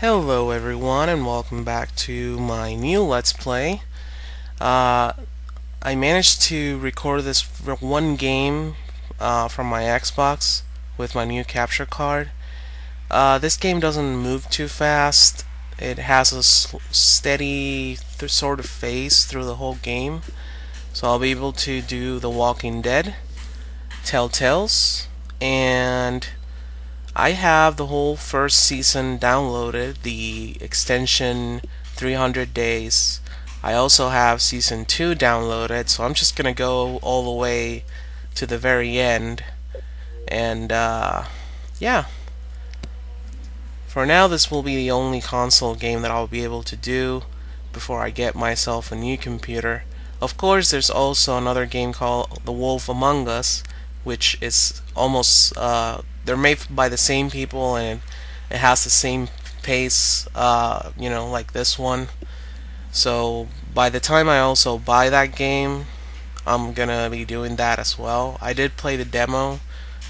Hello everyone and welcome back to my new Let's Play. Uh, I managed to record this one game from my Xbox with my new capture card. This game doesn't move too fast. It has a steady sort of phase through the whole game. So I'll be able to do The Walking Dead, Telltales, and I have the whole first season downloaded, the extension 300 days. I also have season 2 downloaded, so I'm just gonna go all the way to the very end. And yeah, for now this will be the only console game that I'll be able to do before I get myself a new computer. Of course, there's also another game called The Wolf Among Us, which is almost they're made by the same people and it has the same pace, like this one. So by the time I also buy that game, I'm gonna be doing that as well. I did play the demo;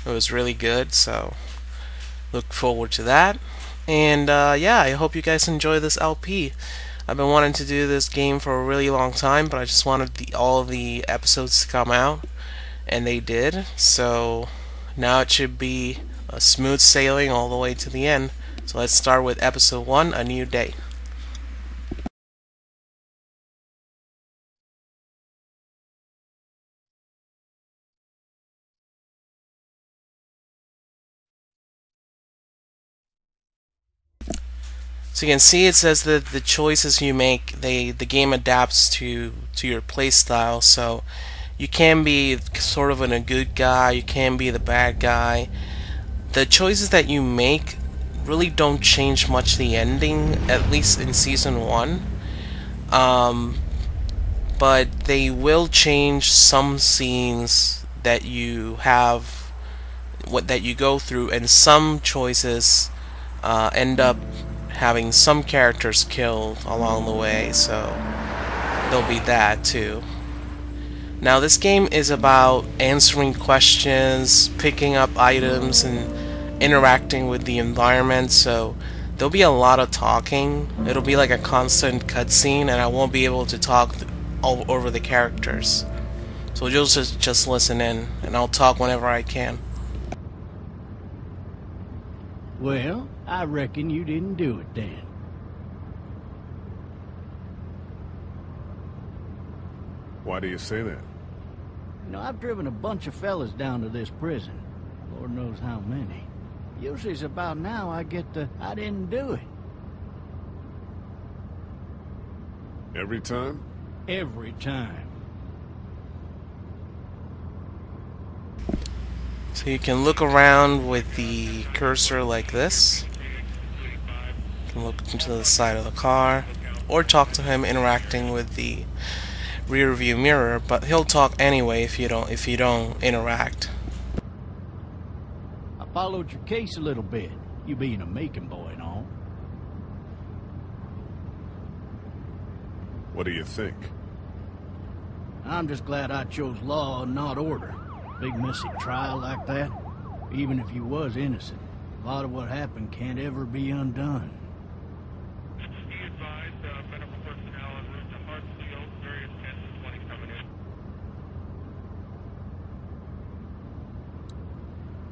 it was really good, so look forward to that. And yeah, I hope you guys enjoy this LP. I've been wanting to do this game for a really long time, but I just wanted all of the episodes to come out, and they did. So now it should be a smooth sailing all the way to the end. So let's start with episode 1, A New Day. So you can see it says that the choices you make, the game adapts to your playstyle. So you can be sort of a good guy, you can be the bad guy. The choices that you make really don't change much the ending, at least in season 1. But they will change some scenes that you have, that you go through, and some choices end up having some characters killed along the way, so there'll be that too. Now this game is about answering questions, picking up items, and interacting with the environment, so there'll be a lot of talking. It'll be like a constant cutscene, and I won't be able to talk all over the characters. So you'll just listen in, and I'll talk whenever I can. Well, I reckon you didn't do it then. Why do you say that? You know, I've driven a bunch of fellas down to this prison. Lord knows how many. Usually it's about now I get the, I didn't do it. Every time? Every time. So you can look around with the cursor like this. You can look into the side of the car, or talk to him interacting with the rear view mirror, but he'll talk anyway if you don't interact. I followed your case a little bit, you being a Macon boy and all. What do you think? I'm just glad I chose law and not order. Big messy trial like that, even if you was innocent, a lot of what happened can't ever be undone. Be advised, medical personnel en route to Hartsfield, various 10 to 20 coming in.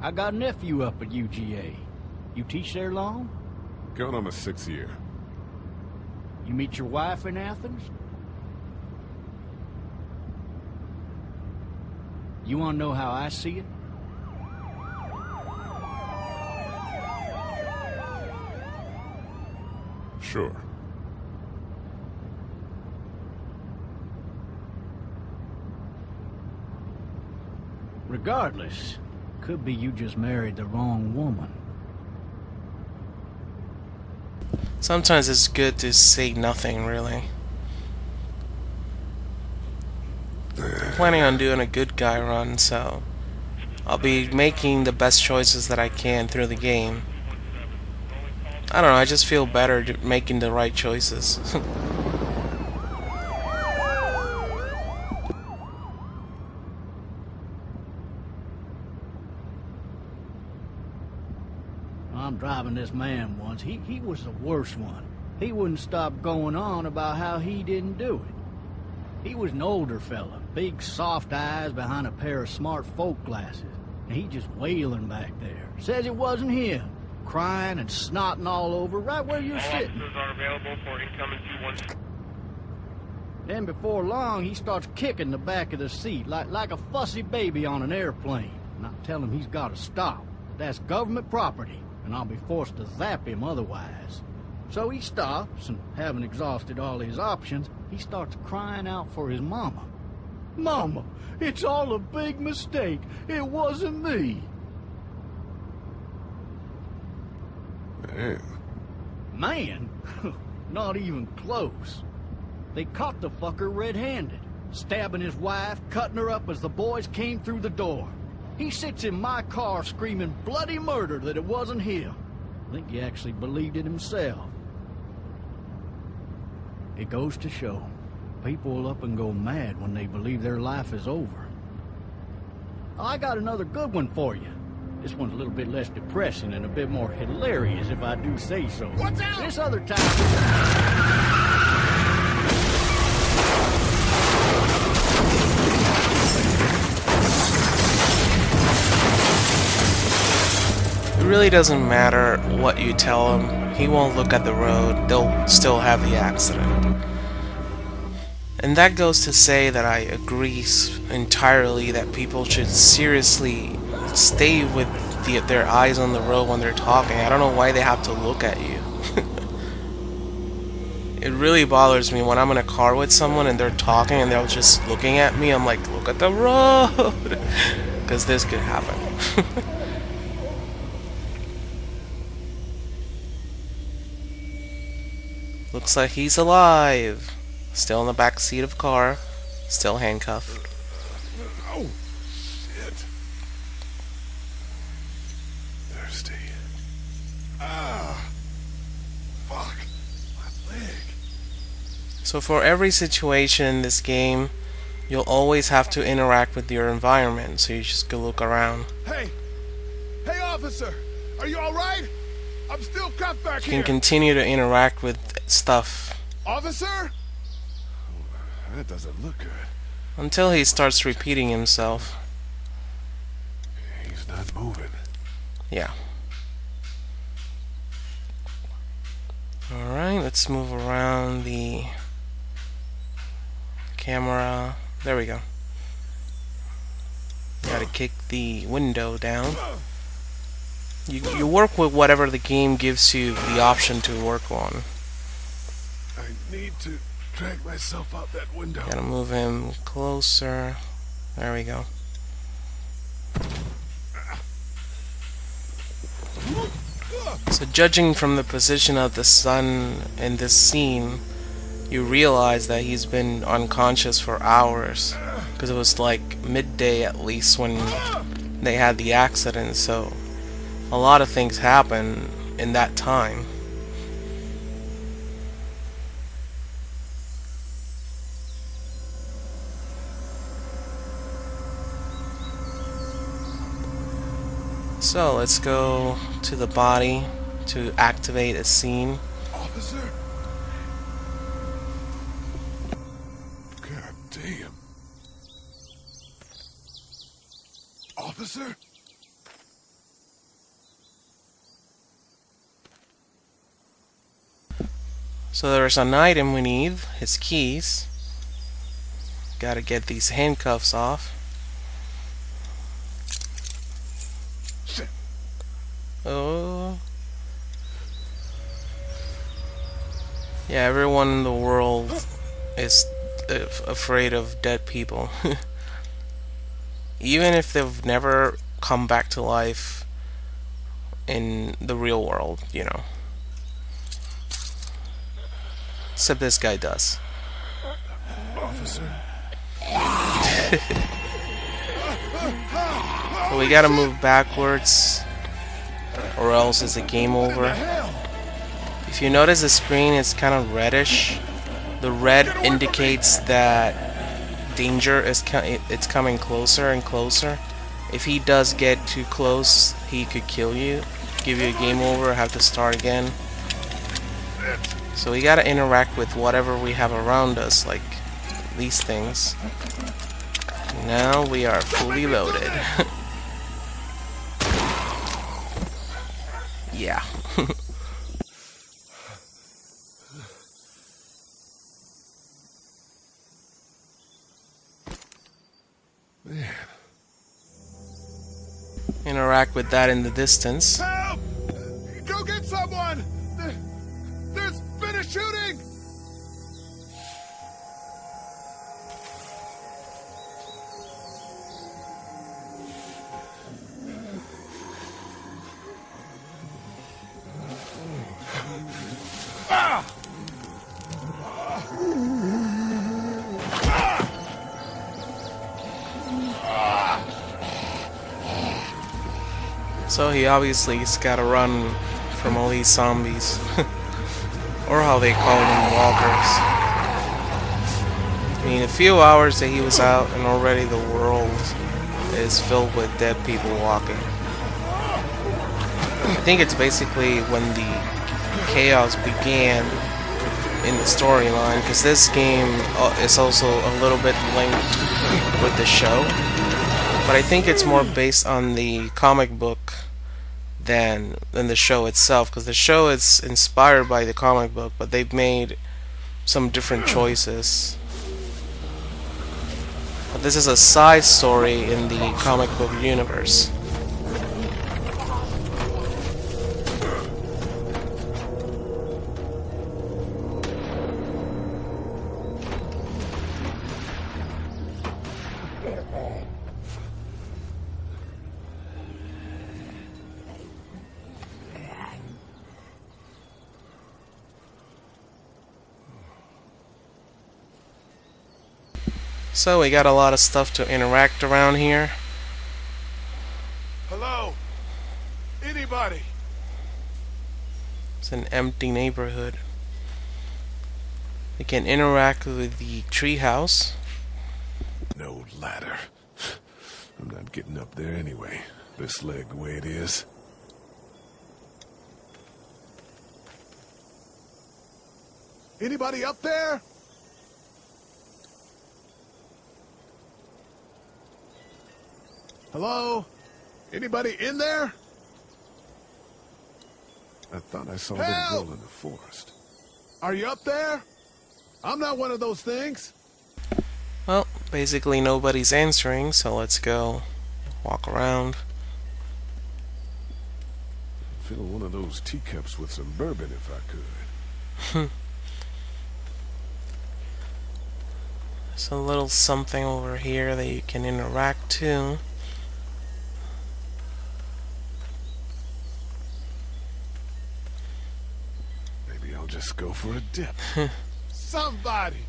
I got a nephew up at UGA. You teach there long? Going on my 6th year. You meet your wife in Athens? You want to know how I see it? Sure. Regardless, could be you just married the wrong woman. Sometimes it's good to say nothing, really. I'm planning on doing a good guy run, so I'll be making the best choices that I can through the game. I don't know, I just feel better making the right choices. I'm driving this man once. He was the worst one. He wouldn't stop going on about how he didn't do it. He was an older fella, big soft eyes behind a pair of smart folk glasses. And he just wailing back there. Says it wasn't him. Crying and snotting all over right where you're All sitting. officers are available for incoming 2-1. Then before long, he starts kicking the back of the seat like a fussy baby on an airplane. And I tell him he's got to stop. That's government property, and I'll be forced to zap him otherwise. So he stops, and having exhausted all his options, he starts crying out for his mama. Mama, it's all a big mistake. It wasn't me. Man. Man? Not even close. They caught the fucker red-handed, stabbing his wife, cutting her up as the boys came through the door. He sits in my car screaming bloody murder that it wasn't him. I think he actually believed it himself. It goes to show, people will up and go mad when they believe their life is over. I got another good one for you. This one's a little bit less depressing and a bit more hilarious, if I do say so. Watch out! This other time... It really doesn't matter what you tell him, he won't look at the road, they'll still have the accident. And that goes to say that I agree entirely that people should seriously stay with their eyes on the road when they're talking. I don't know why they have to look at you. It really bothers me when I'm in a car with someone and they're talking and they're just looking at me. I'm like, look at the road! Because this could happen. Looks like he's alive. Still in the back seat of the car. Still handcuffed. Oh, shit. Thirsty. Ah. Fuck. My leg. So for every situation in this game, you'll always have to interact with your environment. So you just go look around. Hey! Hey, officer! Are you alright? I'm still cuffed back You here! can continue to interact with stuff Officer? That doesn't look good. until he starts repeating himself. He's not moving. Yeah. Alright, let's move around the camera. There we go. Gotta kick the window down. You work with whatever the game gives you the option to work on. I need to drag myself out that window. Gotta move him closer. There we go. So judging from the position of the sun in this scene, you realize that he's been unconscious for hours. Because it was like midday at least when they had the accident, so a lot of things happen in that time. So let's go to the body to activate a scene. Officer? God damn. Officer? So there's an item we need, his keys. Gotta get these handcuffs off. Shit. Oh. Yeah, everyone in the world is afraid of dead people. Even if they've never come back to life in the real world, you know. Except this guy does. Officer? So we gotta move backwards, or else it's a game over. If you notice the screen is kind of reddish, the red indicates that danger is it's coming closer and closer. If he does get too close, he could kill you. give you a game over, have to start again. So we gotta interact with whatever we have around us, like these things. Now we are fully loaded. Yeah. Man. Interact with that in the distance. Help! Go get someone! There's been a shooting! So he obviously has gotta run from all these zombies. Or how they call them, walkers. I mean, a few hours that he was out and already the world is filled with dead people walking. I think it's basically when the chaos began in the storyline, because this game is also a little bit linked with the show. But I think it's more based on the comic book than the show itself, because the show is inspired by the comic book, but they've made some different choices. But this is a side story in the comic book universe. So we got a lot of stuff to interact around here. Hello? Anybody? It's an empty neighborhood. We can interact with the treehouse. No ladder. I'm not getting up there anyway. This leg the way it is. Anybody up there? Hello? Anybody in there? I thought I saw a Help! little girl in the forest. Are you up there? I'm not one of those things. Well, basically nobody's answering, so let's go walk around. Fill one of those teacups with some bourbon if I could. There's a little something over here that you can interact to. Maybe I'll just go for a dip. Somebody!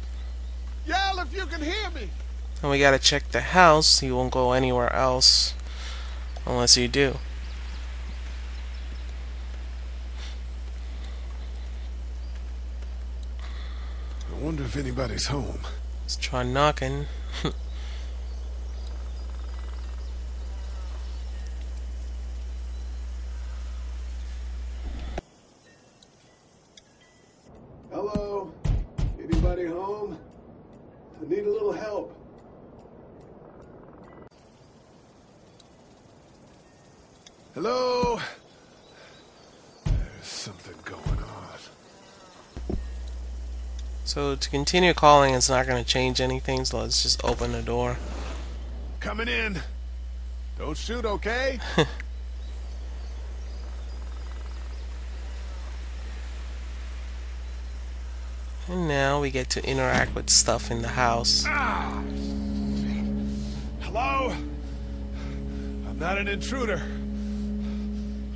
Yell if you can hear me! And we gotta check the house. You won't go anywhere else unless you do. I wonder if anybody's home. Let's try knocking. Hello? Anybody home? I need a little help. Hello? There's something going on. So to continue calling, it's not gonna change anything, so let's just open the door. Coming in. Don't shoot, okay? And now we get to interact with stuff in the house. Ah! Hello? I'm not an intruder.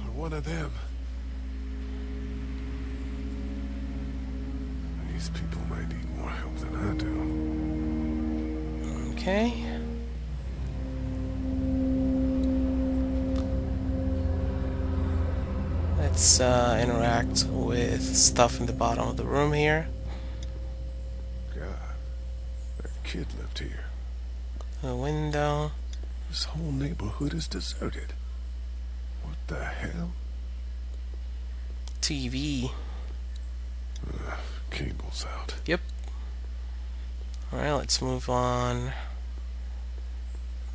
Or one of them. These people might need more help than I do. Okay. Let's interact with stuff in the bottom of the room here. God, that kid lived here. The window. This whole neighborhood is deserted. What the hell? TV. Cable's out. Yep. Alright, let's move on.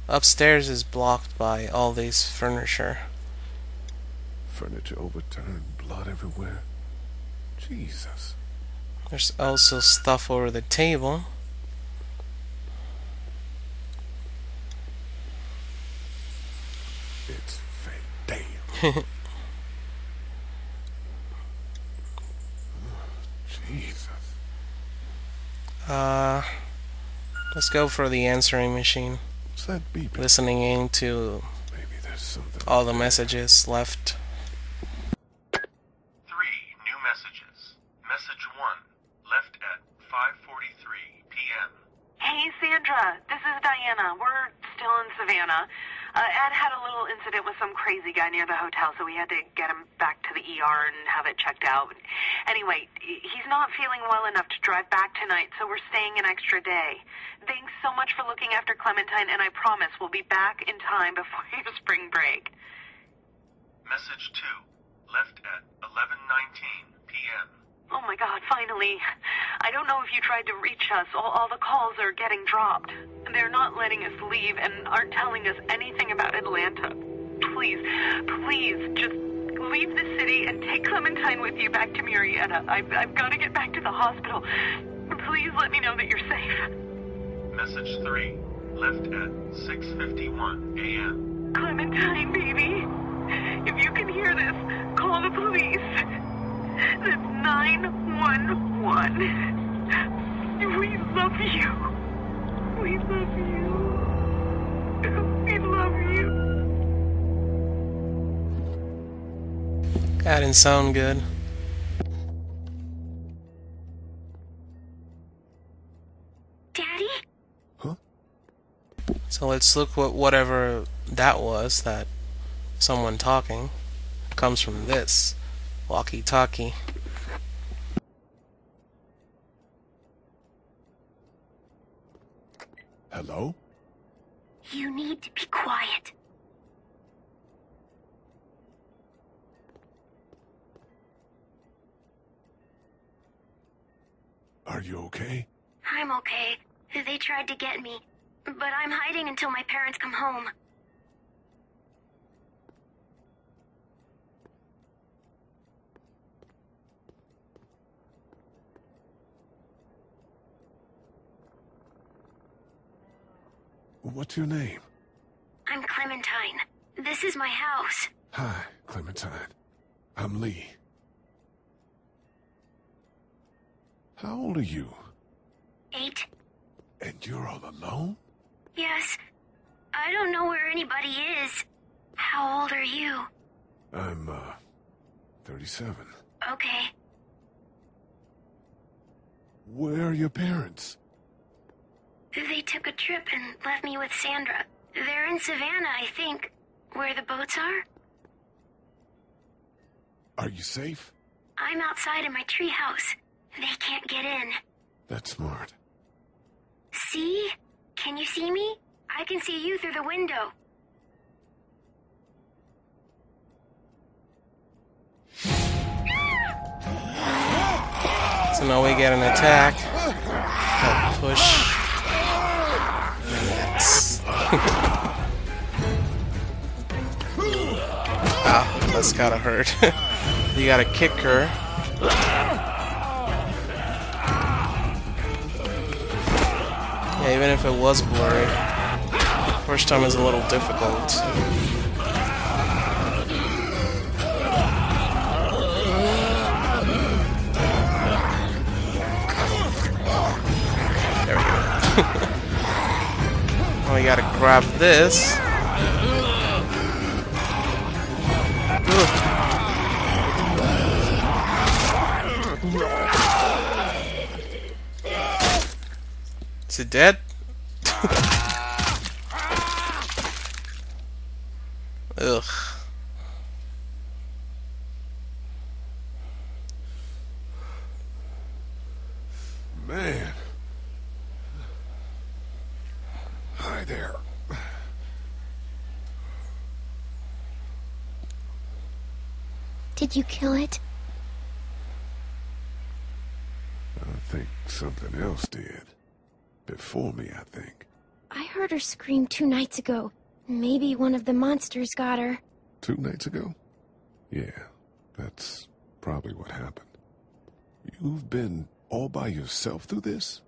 Upstairs is blocked by all these furniture. Furniture overturned, blood everywhere. Jesus. There's also stuff over the table. It's fake. Damn. Jesus. Let's go for the answering machine. What's that beeping? Listening in to Maybe there's something. all the messages left. 3 new messages. Message 1, left at 5:43 p.m. Hey, Sandra. This is Diana. We're still in Savannah. Ed had a little incident with some crazy guy near the hotel, so we had to get him back to the ER and have it checked out. Anyway, he's not feeling well enough to drive back tonight, so we're staying an extra day. Thanks so much for looking after Clementine, and I promise we'll be back in time before your spring break. Message 2, left at 11:19 p.m. Oh my God, finally. I don't know if you tried to reach us. All the calls are getting dropped. They're not letting us leave and aren't telling us anything about Atlanta. Please, just leave the city and take Clementine with you back to Murrieta. I've got to get back to the hospital. Please let me know that you're safe. Message 3, left at 6:51 a.m. Clementine, baby. If you can hear this, call the police. That's 911. We love you. We love you. We love you. That didn't sound good. Daddy? Huh? So let's look whatever that was, that someone talking, comes from this walkie-talkie. Hello? You need to be quiet. Are you okay? I'm okay. They tried to get me, but I'm hiding until my parents come home. What's your name? I'm Clementine. This is my house. Hi, Clementine. I'm Lee. How old are you? 8. And you're all alone? Yes. I don't know where anybody is. How old are you? I'm, 37. Okay. Where are your parents? They took a trip and left me with Sandra. They're in Savannah, I think. Where the boats are? Are you safe? I'm outside in my treehouse. They can't get in. That's smart. See? Can you see me? I can see you through the window. So now we get an attack. Help push. Yes. Ah, that's gotta hurt. You gotta kick her. Yeah, even if it was blurry, first time is a little difficult. There we go. Now we gotta grab this. Ugh. Is it dead? Ugh. Man. Hi there. Did you kill it? think something else did. Before me, I think. I heard her scream 2 nights ago. Maybe one of the monsters got her. 2 nights ago? Yeah, that's probably what happened. You've been all by yourself through this?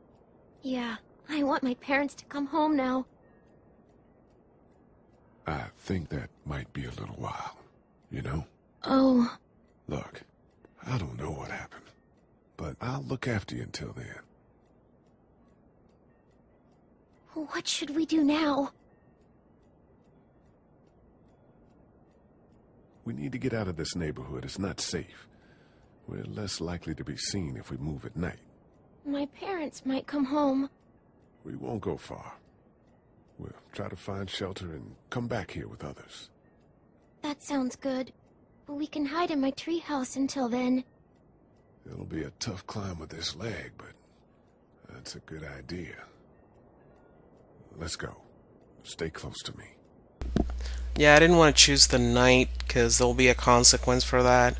Yeah, I want my parents to come home now. I think that might be a little while, you know? Oh. Look, I don't know what happened, but I'll look after you until then. What should we do now? We need to get out of this neighborhood. It's not safe. We're less likely to be seen if we move at night. My parents might come home. We won't go far. We'll try to find shelter and come back here with others. That sounds good. We can hide in my treehouse until then. It'll be a tough climb with this leg, but that's a good idea. Let's go. Stay close to me. Yeah, I didn't want to choose the night because there'll be a consequence for that.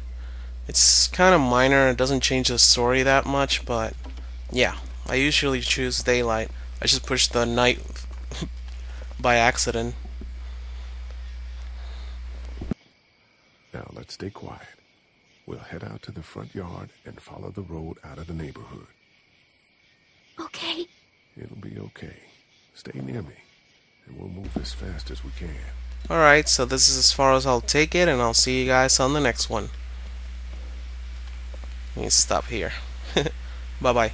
It's kind of minor, it doesn't change the story that much, but yeah, I usually choose daylight. I just pushed the night by accident. Now let's stay quiet. We'll head out to the front yard and follow the road out of the neighborhood. Okay. It'll be okay. Stay near me, and we'll move as fast as we can. Alright, so this is as far as I'll take it, and I'll see you guys on the next one. Let me stop here. Bye-bye.